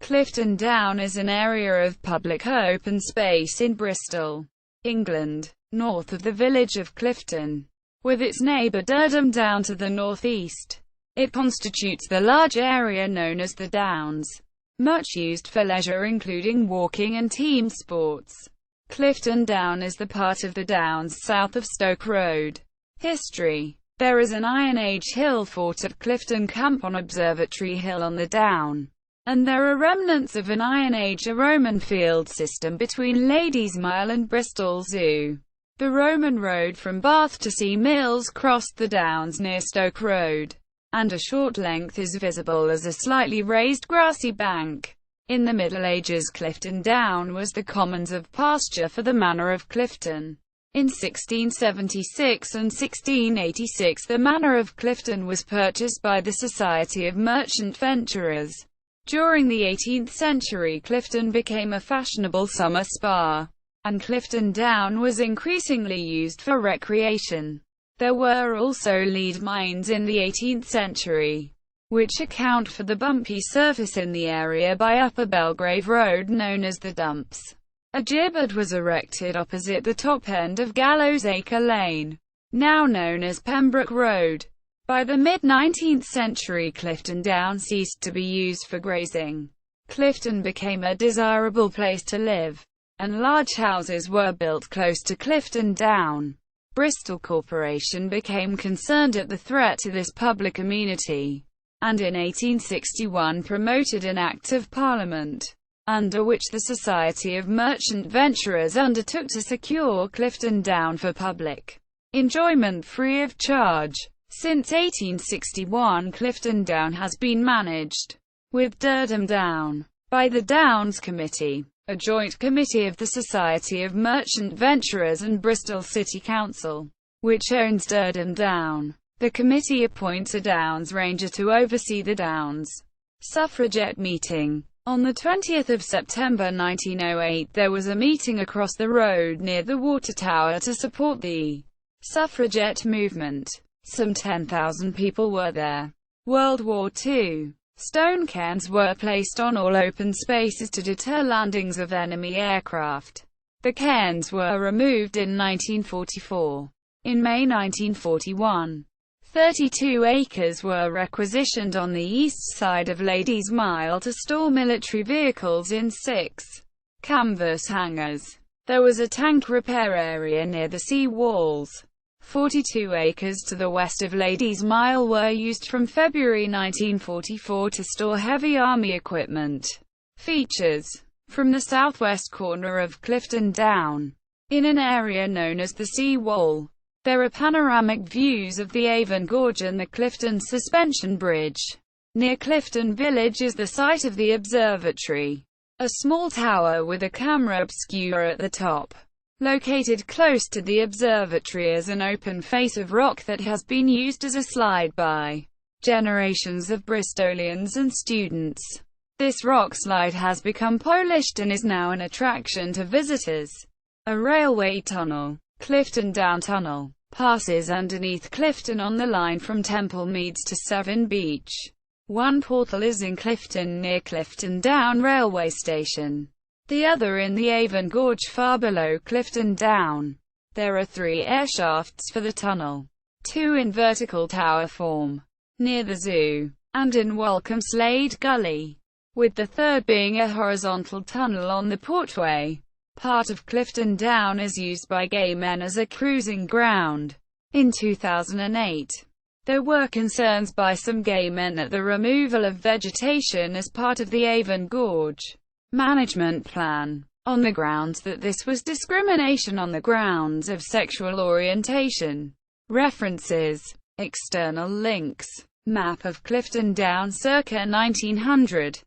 Clifton Down is an area of public open space in Bristol, England, north of the village of Clifton, with its neighbour Durdham Down to the northeast. It constitutes the large area known as the Downs, much used for leisure including walking and team sports. Clifton Down is the part of the Downs south of Stoke Road. History. There is an Iron Age hill fort at Clifton Camp on Observatory Hill on the Down, and there are remnants of an Iron Age Roman field system between Ladies Mile and Bristol Zoo. The Roman road from Bath to Sea Mills crossed the Downs near Stoke Road, and a short length is visible as a slightly raised grassy bank. In the Middle Ages, Clifton Down was the commons of pasture for the manor of Clifton. In 1676 and 1686 the manor of Clifton was purchased by the Society of Merchant Venturers. During the 18th century, Clifton became a fashionable summer spa, and Clifton Down was increasingly used for recreation. There were also lead mines in the 18th century, which account for the bumpy surface in the area by Upper Belgrave Road known as the Dumps. A gibbet was erected opposite the top end of Gallows Acre Lane, now known as Pembroke Road. By the mid-19th century, Clifton Down ceased to be used for grazing. Clifton became a desirable place to live, and large houses were built close to Clifton Down. Bristol Corporation became concerned at the threat to this public amenity, and in 1861 promoted an Act of Parliament, under which the Society of Merchant Venturers undertook to secure Clifton Down for public enjoyment free of charge. Since 1861, Clifton Down has been managed, with Durdham Down, by the Downs Committee, a joint committee of the Society of Merchant Venturers and Bristol City Council, which owns Durdham Down. The committee appoints a Downs Ranger to oversee the Downs suffragette meeting. On the 20th of September 1908 there was a meeting across the road near the water tower to support the suffragette movement. Some 10,000 people were there. World War II. Stone cairns were placed on all open spaces to deter landings of enemy aircraft. The cairns were removed in 1944. In May 1941, 32 acres were requisitioned on the east side of Ladies Mile to store military vehicles in 6 canvas hangars. There was a tank repair area near the sea walls. 42 acres to the west of Ladies Mile were used from February 1944 to store heavy army equipment. Features. From the southwest corner of Clifton Down, in an area known as the sea wall, there are panoramic views of the Avon Gorge and the Clifton Suspension Bridge. Near Clifton Village is the site of the observatory, a small tower with a camera obscura at the top. Located close to the observatory is an open face of rock that has been used as a slide by generations of Bristolians and students. This rock slide has become polished and is now an attraction to visitors. A railway tunnel, Clifton Down Tunnel, passes underneath Clifton on the line from Temple Meads to Severn Beach. One portal is in Clifton near Clifton Down railway station, the other in the Avon Gorge far below Clifton Down. There are 3 air shafts for the tunnel, 2 in vertical tower form, near the zoo, and in Walcombe Slade Gully, with the third being a horizontal tunnel on the Portway. Part of Clifton Down is used by gay men as a cruising ground. In 2008, there were concerns by some gay men at the removal of vegetation as part of the Avon Gorge management plan, on the grounds that this was discrimination on the grounds of sexual orientation. References. External links. Map of Clifton Down circa 1900.